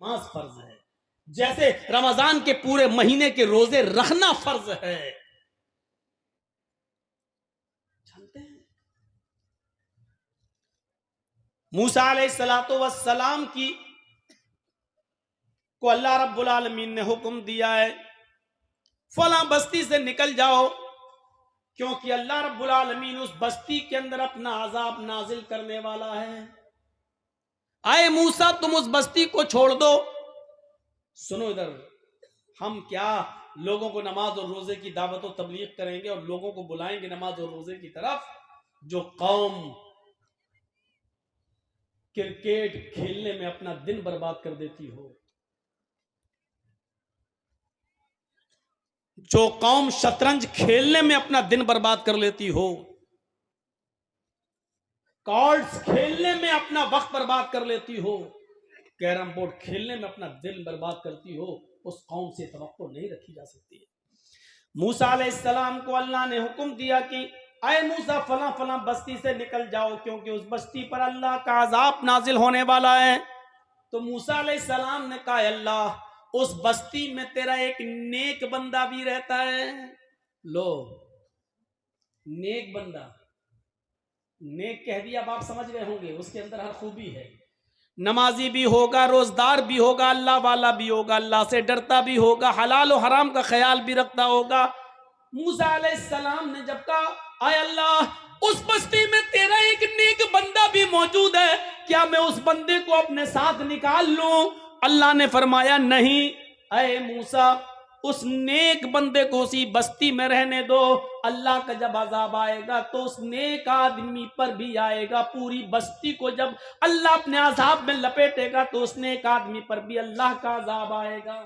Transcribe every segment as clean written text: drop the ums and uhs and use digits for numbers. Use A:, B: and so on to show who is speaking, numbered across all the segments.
A: नमाज फर्ज है, जैसे रमजान के पूरे महीने के रोजे रखना फर्ज है। जानते हैं मूसा अलैहिस्सलातु वस्सलाम की को अल्लाह रब्बुल आलमीन ने हुक्म दिया है फला बस्ती से निकल जाओ, क्योंकि अल्लाह रब्बुल आलमीन उस बस्ती के अंदर अपना अजाब नाजिल करने वाला है। आए मूसा तुम उस बस्ती को छोड़ दो। सुनो इधर, हम क्या लोगों को नमाज और रोजे की दावत और तबलीग करेंगे और लोगों को बुलाएंगे नमाज और रोजे की तरफ, जो कौम क्रिकेट खेलने में अपना दिन बर्बाद कर देती हो, जो कौम शतरंज खेलने में अपना दिन बर्बाद कर लेती हो, कार्ड्स खेलने में अपना वक्त बर्बाद कर लेती हो, कैरम बोर्ड खेलने में अपना दिन बर्बाद करती हो, उस कौम से तवक्को नहीं रखी जा सकती है। मूसा अलैहिस्सलाम को अल्लाह ने हुक्म दिया कि आए मूसा फला फला बस्ती से निकल जाओ, क्योंकि उस बस्ती पर अल्लाह का अजाब नाजिल होने वाला है। तो मूसा अलैहिस्सलाम ने कहा अल्लाह उस बस्ती में तेरा एक नेक बंदा भी रहता है। लो, नेक बंदा, नेक कह दिया, अब आप समझ गए होंगे उसके अंदर हर खूबी है। नमाजी भी होगा, रोजदार भी होगा, अल्लाह वाला भी होगा, अल्लाह से डरता भी होगा, हलाल और हराम का ख्याल भी रखता होगा। मूसा अलैहिस्सलाम ने जब कहा आय अल्लाह उस बस्ती में तेरा एक नेक बंदा भी मौजूद है, क्या मैं उस बंदे को अपने साथ निकाल लूं? अल्लाह ने फरमाया नहीं, अय मूसा उस नेक बंदे को उसी बस्ती में रहने दो। अल्लाह का जब अजाब आएगा तो उस नेक आदमी पर भी आएगा। पूरी बस्ती को जब अल्लाह अपने अजाब में लपेटेगा तो उस नेक आदमी पर भी अल्लाह का अजाब आएगा।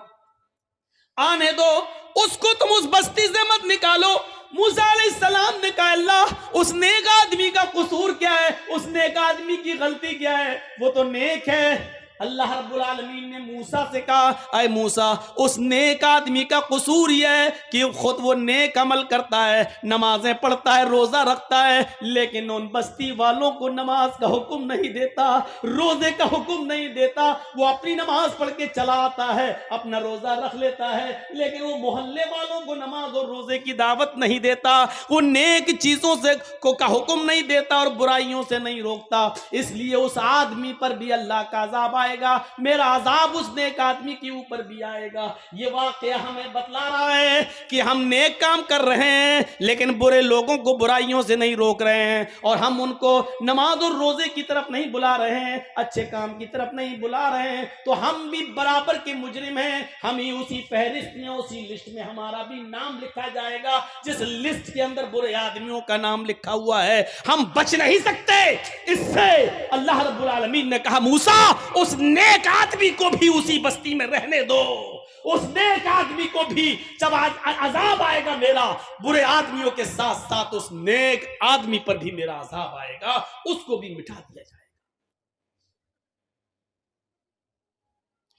A: आने दो उसको, तुम उस बस्ती से मत निकालो। मूसा अलैहिस्सलाम ने कहा अल्लाह उस नेक आदमी का कसूर क्या है, उस नेक आदमी की गलती क्या है, वो तो नेक है। अल्लाह रब्बुल आलमीन ने मूसा से कहा अय मूसा उस नेक आदमी का कसूर यह है कि खुद वो नेक अमल करता है, नमाजें पढ़ता है, रोजा रखता है, लेकिन उन बस्ती वालों को नमाज का हुक्म नहीं देता, रोजे का हुक्म नहीं देता। वो अपनी नमाज पढ़ के चला आता है, अपना रोजा रख लेता है, लेकिन वो मोहल्ले वालों को नमाज और रोजे की दावत नहीं देता। वो नेक चीजों से का हुक्म नहीं देता और बुराइयों से नहीं रोकता। इसलिए उस आदमी पर भी अल्लाह का अजाब आएगा, मेरा अजाब उस नेक आदमी के ऊपर भी आएगा। ये वाकया हमें बतला रहा है कि हम नेक काम कर रहे हैं लेकिन बुरे लोगों को बुराइयों से नहीं रोक रहे हैं, और हम उनको नमाज और रोजे की तरफ नहीं बुला रहे हैं, अच्छे काम की तरफ नहीं बुला रहे हैं, तो हम भी बराबर के मुजरिम हैं। हम ही उसी फहरिस्त में, उसी लिस्ट में हमारा भी नाम लिखा जाएगा जिस लिस्ट के अंदर बुरे आदमियों का नाम लिखा हुआ है। हम बच नहीं सकते इससे। अल्लाह रब्बुल आलमीन ने कहा मूसा उस नेक आदमी को भी उसी बस्ती में रहने दो। उस नेक आदमी को भी जब अजाब आएगा मेरा, बुरे आदमियों के साथ साथ उस नेक आदमी पर भी मेरा अजाब आएगा, उसको भी मिटा दिया जाएगा।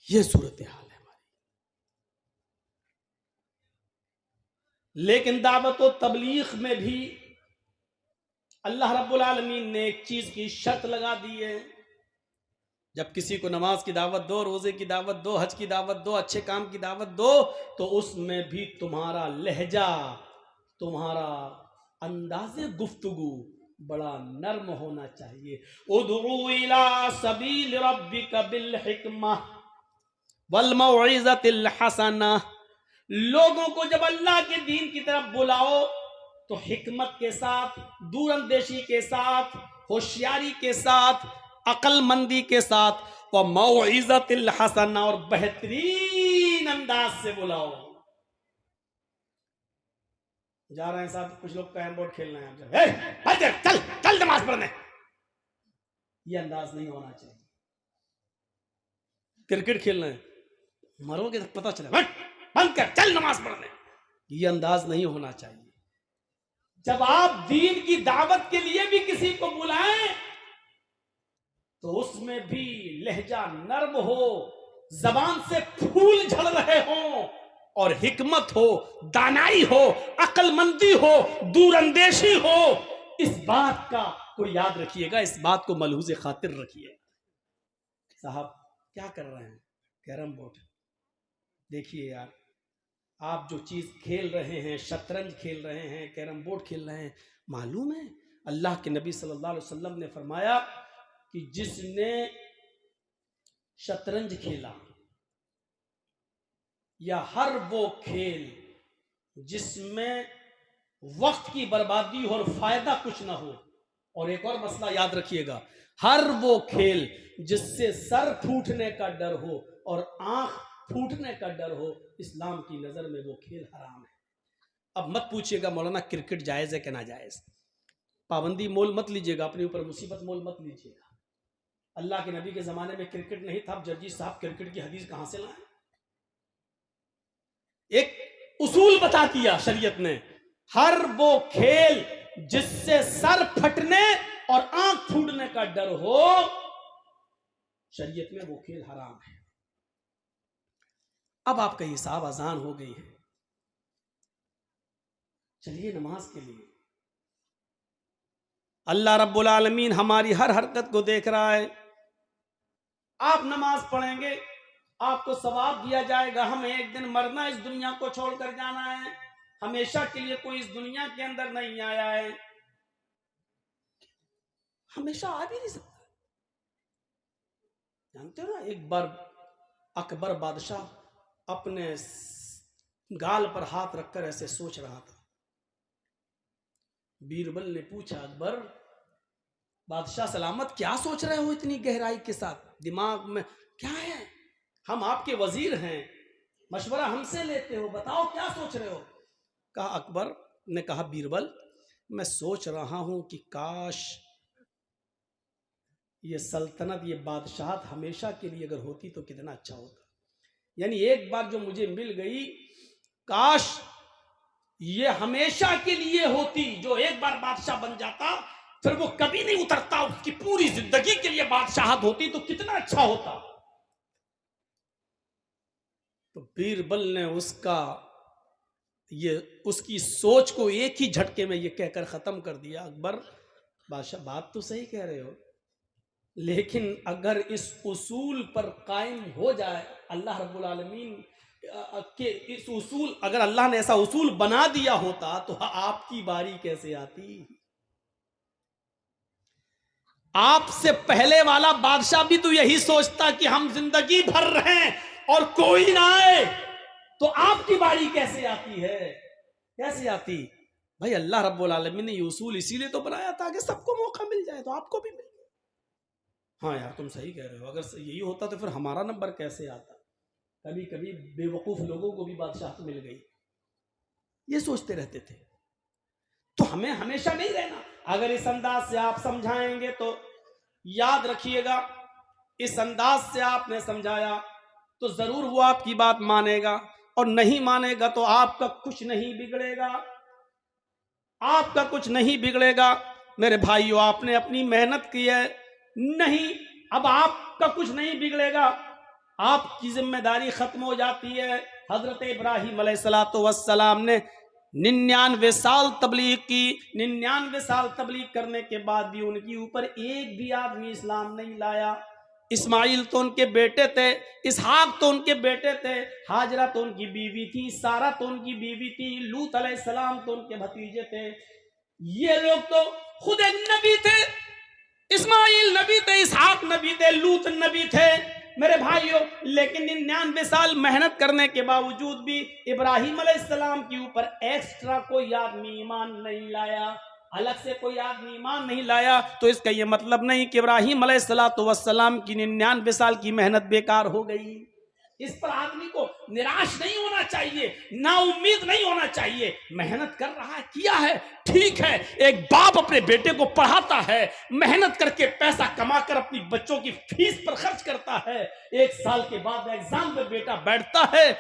A: यह सूरत हाल है हमारी। लेकिन दावत और तबलीग में भी अल्लाह रब्बुल आलमीन ने एक चीज की शर्त लगा दी है। जब किसी को नमाज की दावत दो, रोजे की दावत दो, हज की दावत दो, अच्छे काम की दावत दो, तो उसमें भी तुम्हारा लहजा, तुम्हारा अंदाज़े गुफ्तगू बड़ा नर्म होना चाहिए। उदउ इला सबील रब्बिका बिल हिकमा वल मौइज़तिल हसना। लोगों को जब अल्लाह के दीन की तरफ बुलाओ तो हिकमत के साथ, दूरंदेशी के साथ, होशियारी के साथ, अकलमंदी के साथ, व मौइज़तिल हसना, और बेहतरीन अंदाज से बुलाओ। जा रहे हैं साहब, कुछ लोग कैरम बोर्ड खेल रहे हैं, चल चल नमाज पढ़ने, ये अंदाज नहीं होना चाहिए। क्रिकेट खेल रहे हैं, मरोगे तो पता चले, बंद कर, चल नमाज पढ़ने, ये अंदाज नहीं होना चाहिए। जब आप दीन की दावत के लिए भी किसी को बुलाएं तो उसमें भी लहजा नर्म हो, जबान से फूल झड़ रहे हों, और हिकमत हो, दानाई हो, अकलमंदी हो, दूरंदेशी हो। इस बात का को याद रखिएगा, इस बात को मलहूज़ खातिर रखिएगा। साहब क्या कर रहे हैं, कैरम बोर्ड। देखिए यार, आप जो चीज खेल रहे हैं, शतरंज खेल रहे हैं, कैरम बोर्ड खेल रहे हैं, मालूम है अल्लाह के नबी सल्लल्लाहु अलैहि वसल्लम ने फरमाया कि जिसने शतरंज खेला या हर वो खेल जिसमें वक्त की बर्बादी हो और फायदा कुछ ना हो, और एक और मसला याद रखिएगा, हर वो खेल जिससे सर फूटने का डर हो और आंख फूटने का डर हो, इस्लाम की नजर में वो खेल हराम है। अब मत पूछिएगा मौलाना क्रिकेट जायज है कि ना जायज, पाबंदी मोल मत लीजिएगा, अपने ऊपर मुसीबत मोल मत लीजिएगा। अल्लाह के नबी के जमाने में क्रिकेट नहीं था, जर्जी साहब क्रिकेट की हदीस कहां से लाए? एक उसूल बता दिया शरीयत ने, हर वो खेल जिससे सर फटने और आंख फूटने का डर हो, शरीयत में वो खेल हराम है। अब आपका हिसाब अजान हो गई है, चलिए नमाज के लिए। अल्लाह रब्बुल आलमीन हमारी हर हरकत को देख रहा है। आप नमाज पढ़ेंगे, आपको सवाब दिया जाएगा। हमें एक दिन मरना, इस दुनिया को छोड़कर जाना है, हमेशा के लिए कोई इस दुनिया के अंदर नहीं आया है, हमेशा आ भी नहीं सकता। जानते हो ना, एक बार अकबर बादशाह अपने गाल पर हाथ रखकर ऐसे सोच रहा था। बीरबल ने पूछा, अकबर बादशाह सलामत, क्या सोच रहे हो इतनी गहराई के साथ, दिमाग में क्या है? हम आपके वजीर हैं, मशवरा हमसे लेते हो, बताओ क्या सोच रहे हो? कहा, अकबर ने कहा, बीरबल मैं सोच रहा हूं कि काश ये सल्तनत, ये बादशाहत हमेशा के लिए अगर होती तो कितना अच्छा होता। यानी एक बार जो मुझे मिल गई, काश ये हमेशा के लिए होती। जो एक बार बादशाह बन जाता फिर वो कभी नहीं उतरता, उसकी पूरी जिंदगी के लिए बादशाहत होती तो कितना अच्छा होता। तो बीरबल ने उसकी सोच को एक ही झटके में ये कहकर खत्म कर दिया, अकबर बादशाह बात तो सही कह रहे हो, लेकिन अगर इस उसूल पर कायम हो जाए, अल्लाह रब्बुल आलमीन के इस उसूल, अगर अल्लाह ने ऐसा उसूल बना दिया होता तो आपकी बारी कैसे आती? आपसे पहले वाला बादशाह भी तो यही सोचता कि हम जिंदगी भर रहें और कोई ना आए, तो आपकी बारी कैसे आती है? कैसे आती? भाई अल्लाह रब्बुल आलमीन ने ये उसूल इसीलिए तो बनाया ताकि सबको मौका मिल जाए, तो आपको भी मिल जाए। हाँ यार तुम सही कह रहे हो, अगर यही होता तो फिर हमारा नंबर कैसे आता? कभी कभी बेवकूफ लोगों को भी बादशाह मिल गई, ये सोचते रहते थे। तो हमें हमेशा नहीं रहना। अगर इस अंदाज से आप समझाएंगे तो याद रखिएगा, इस अंदाज से आपने समझाया तो जरूर वो आपकी बात मानेगा, और नहीं मानेगा तो आपका कुछ नहीं बिगड़ेगा, आपका कुछ नहीं बिगड़ेगा। मेरे भाइयों, आपने अपनी मेहनत की है, नहीं अब आपका कुछ नहीं बिगड़ेगा, आपकी जिम्मेदारी खत्म हो जाती है। हजरत इब्राहिम अलैहिस्सलातु वस्सलाम ने 99 साल तबलीग की, 99 साल तबलीग करने के बाद भी उनके ऊपर एक भी आदमी इस्लाम नहीं लाया। इस्माइल तो उनके बेटे थे, इसहाक तो उनके बेटे थे, हाजरा तो उनकी बीवी थी, सारा तो उनकी बीवी थी, लूत अलैहिस्सलाम तो उनके भतीजे थे। ये लोग तो खुद एक नबी थे, इस्माइल नबी थे, इसहाक नबी थे, लूत नबी थे मेरे भाइयों। लेकिन 99 साल मेहनत करने के बावजूद भी इब्राहिम अलैहिस्सलाम के ऊपर एक्स्ट्रा कोई आदमी ईमान नहीं लाया, अलग से कोई आदमी ईमान नहीं लाया। तो इसका यह मतलब नहीं कि इब्राहिम अलैहिस्सलातु वस्सलाम की 99 साल की मेहनत बेकार हो गई। इस पर आदमी को निराश नहीं होना चाहिए, ना उम्मीद नहीं होना चाहिए। मेहनत कर रहा है, किया है, ठीक है। एक बाप अपने बेटे को पढ़ाता है, मेहनत करके पैसा कमाकर अपनी बच्चों की फीस पर खर्च करता है। 1 साल के बाद एग्जाम में बेटा बैठता है,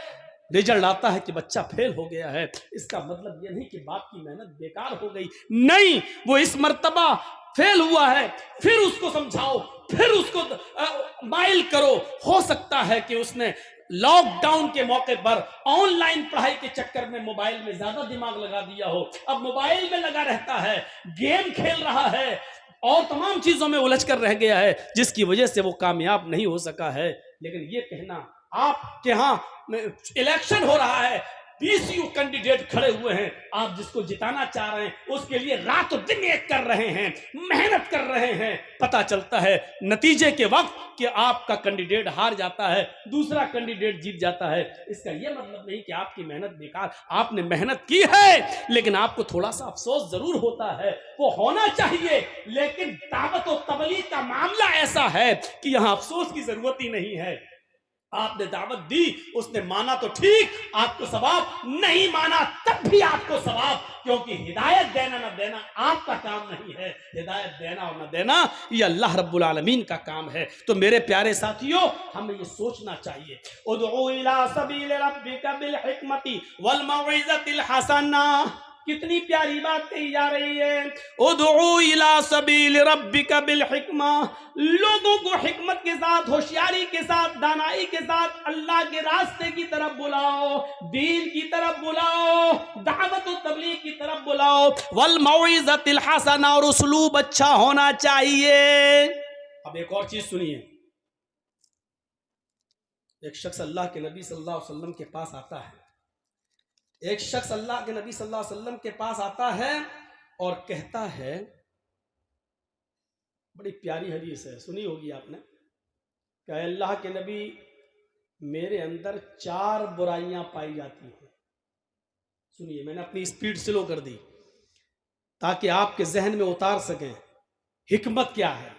A: रिजल्ट आता है कि बच्चा फेल हो गया है। इसका मतलब यह नहीं कि बाप की मेहनत बेकार हो गई, नहीं, वो इस मर्तबा फेल हुआ है, फिर उसको समझाओ, फिर उसको माइल करो। हो सकता है कि उसने लॉकडाउन के मौके पर ऑनलाइन पढ़ाई के चक्कर में मोबाइल में ज्यादा दिमाग लगा दिया हो, अब मोबाइल में लगा रहता है, गेम खेल रहा है और तमाम चीजों में उलझ कर रह गया है, जिसकी वजह से वो कामयाब नहीं हो सका है। लेकिन ये कहना आपके यहाँ इलेक्शन हो रहा है, 20 कैंडिडेट खड़े हुए हैं, आप जिसको जिताना चाह रहे हैं उसके लिए रात और दिन एक कर रहे हैं, मेहनत कर रहे हैं, पता चलता है नतीजे के वक्त कि आपका कैंडिडेट हार जाता है, दूसरा कैंडिडेट जीत जाता है। इसका यह मतलब नहीं कि आपकी मेहनत बेकार, आपने मेहनत की है, लेकिन आपको थोड़ा सा अफसोस जरूर होता है, वो होना चाहिए। लेकिन दावत और तबलीग का मामला ऐसा है कि यहां अफसोस की जरूरत ही नहीं है। आपने दावत दी, उसने माना तो ठीक, आपको सवाब, नहीं माना तब भी आपको सवाब, क्योंकि हिदायत देना ना देना आपका काम नहीं है, हिदायत देना और ना देना ये अल्लाह रब्बुल आलमीन का काम है। तो मेरे प्यारे साथियों, हमें ये सोचना चाहिए, उदउ इला सबील रब्बिका बिल हिकमति वल मौइज़तिल हसना। कितनी प्यारी बात कही जा रही है, उदउ इला सबील रब्बिका बिल हिकमा, लोगों को हिकमत के साथ, होशियारी के साथ, दानाई के साथ अल्लाह के रास्ते की तरफ बुलाओ, दीन की तरफ बुलाओ, दावत और तबलीग की तरफ बुलाओ, वल मौइज़तिल हसना, और उसलूब अच्छा होना चाहिए। अब एक और चीज सुनिए, एक शख्स अल्लाह के नबी सल्लल्लाहु अलैहि वसल्लम के पास आता है, एक शख्स अल्लाह के नबी सल्लल्लाहु अलैहि वसल्लम के पास आता है और कहता है, बड़ी प्यारी हदीस है, सुनी होगी आपने, क्या अल्लाह के नबी, मेरे अंदर 4 बुराइयां पाई जाती हैं। सुनिए, मैंने अपनी स्पीड स्लो कर दी ताकि आपके जहन में उतार सकें हिकमत क्या है।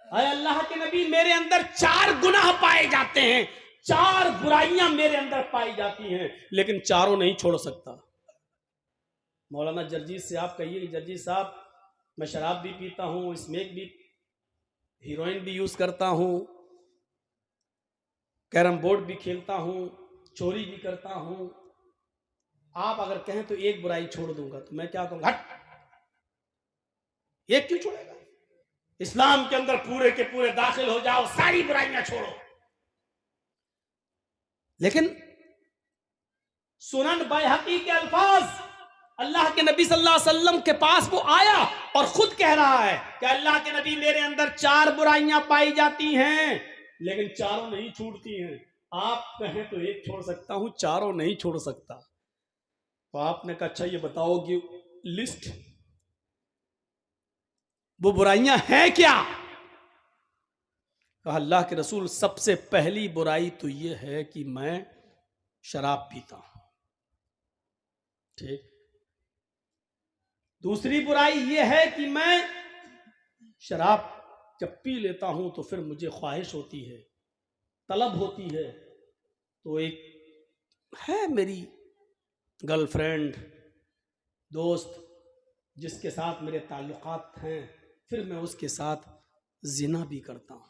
A: अरे अल्लाह के नबी, मेरे अंदर 4 गुनाह पाए जाते हैं, 4 बुराइयां मेरे अंदर पाई जाती हैं, लेकिन चारों नहीं छोड़ सकता। मौलाना जर्जीस से आप कहिए कि जर्जीस साहब, मैं शराब भी पीता हूं, स्मोक भी, हीरोइन भी यूज करता हूं, कैरम बोर्ड भी खेलता हूं, चोरी भी करता हूं, आप अगर कहें तो एक बुराई छोड़ दूंगा, तो मैं क्या कहूंगा, हट, एक क्यों छोड़ेगा? इस्लाम के अंदर पूरे के पूरे दाखिल हो जाओ, सारी बुराइयां छोड़ो। लेकिन सुनन बैहकी के अल्फाज, अल्लाह के नबी सल्लल्लाहु अलैहि वसल्लम के पास वो आया और खुद कह रहा है कि अल्लाह के नबी, मेरे अंदर 4 बुराइयां पाई जाती हैं, लेकिन चारों नहीं छूटती हैं। आप कहें तो एक छोड़ सकता हूं, चारों नहीं छोड़ सकता। तो आपने कहा, अच्छा ये बताओ कि लिस्ट, वो बुराइयां हैं क्या? कहा, अल्लाह के रसूल, सबसे पहली बुराई तो ये है कि मैं शराब पीता हूं, ठीक। दूसरी बुराई ये है कि मैं शराब जब पी लेता हूं तो फिर मुझे ख्वाहिश होती है, तलब होती है, तो एक है मेरी गर्लफ्रेंड, दोस्त, जिसके साथ मेरे ताल्लुकात हैं, फिर मैं उसके साथ जिना भी करता हूं,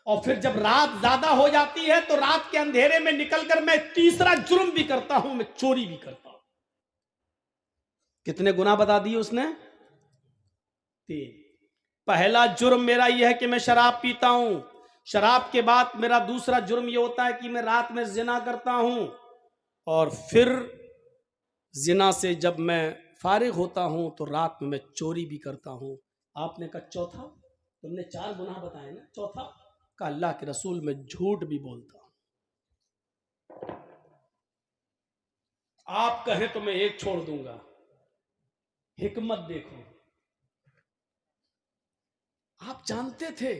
A: और फिर जब रात ज्यादा हो जाती है तो रात के अंधेरे में निकलकर मैं तीसरा जुर्म भी करता हूं, मैं चोरी भी करता हूं। कितने गुनाह बता दिए उसने? 3। पहला जुर्म मेरा यह है कि मैं शराब पीता हूं, शराब के बाद मेरा दूसरा जुर्म यह होता है कि मैं रात में जिना करता हूं, और फिर जिना से जब मैं फारिग होता हूं तो रात में मैं चोरी भी करता हूं। आपने कहा चौथा? तुमने 4 गुनाह बताए ना, चौथा? का अल्लाह के रसूल, मैं झूठ भी बोलता हूं। आप कहें तो मैं एक छोड़ दूंगा। हिकमत देखो, आप जानते थे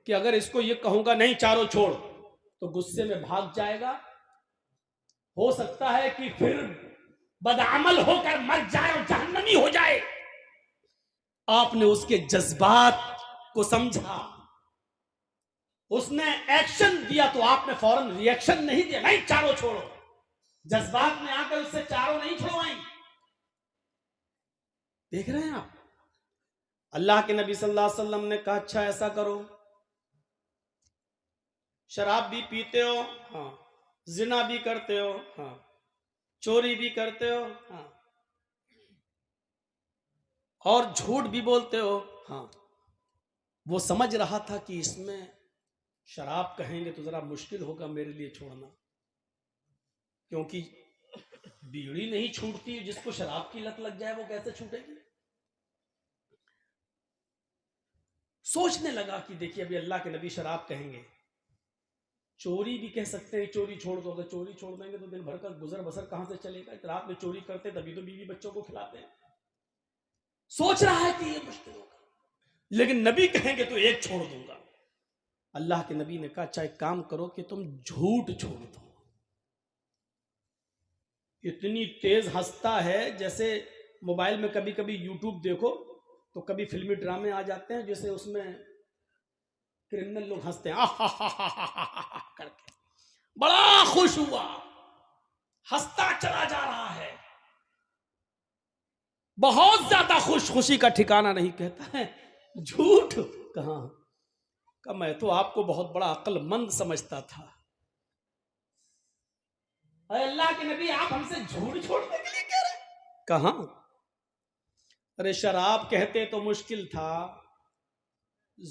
A: कि अगर इसको ये कहूंगा नहीं चारों छोड़, तो गुस्से में भाग जाएगा, हो सकता है कि फिर बदअमल होकर मर जाए और जहन्नमी हो जाए। आपने उसके जज्बात को समझा, उसने एक्शन दिया तो आपने फौरन रिएक्शन नहीं दिया, नहीं चारों छोड़ो, जज्बात में आकर उससे चारों नहीं छुड़वाई। देख रहे हैं आप, अल्लाह के नबी सल्लल्लाहु अलैहि वसल्लम ने कहा, अच्छा ऐसा करो, शराब भी पीते हो, हाँ, जिना भी करते हो, हाँ, चोरी भी करते हो, हाँ, और झूठ भी बोलते हो, हाँ। वो समझ रहा था कि इसमें शराब कहेंगे तो जरा मुश्किल होगा मेरे लिए छोड़ना, क्योंकि बीड़ी नहीं छूटती, जिसको शराब की लत लग जाए वो कैसे छूटेगी? सोचने लगा कि देखिए अभी अल्लाह के नबी शराब कहेंगे, चोरी भी कह सकते हैं चोरी छोड़ दो, अगर चोरी छोड़ देंगे तो दिन भर का गुजर बसर कहां से चलेगा, रात में चोरी करते तभी तो बीवी बच्चों को खिलाते हैं। सोच रहा है कि ये मुश्किल होगा, लेकिन नबी कहेंगे तो एक छोड़ दूंगा। अल्लाह के नबी ने कहा अच्छा एक काम करो कि तुम झूठ छोड़ दो। इतनी तेज हंसता है जैसे मोबाइल में कभी कभी यूट्यूब देखो तो कभी फिल्मी ड्रामे आ जाते हैं, जैसे उसमें क्रिमिनल लोग हंसते हैं करके, बड़ा खुश हुआ, हंसता चला जा रहा है, बहुत ज्यादा खुशी का ठिकाना नहीं। कहता है झूठ कहां का, मैं तो आपको बहुत बड़ा अक्लमंद समझता था। अरे अल्लाह के नबी आप हमसे झूठ छोड़ने के लिए कह रहे? कहां, अरे शराब कहते तो मुश्किल था,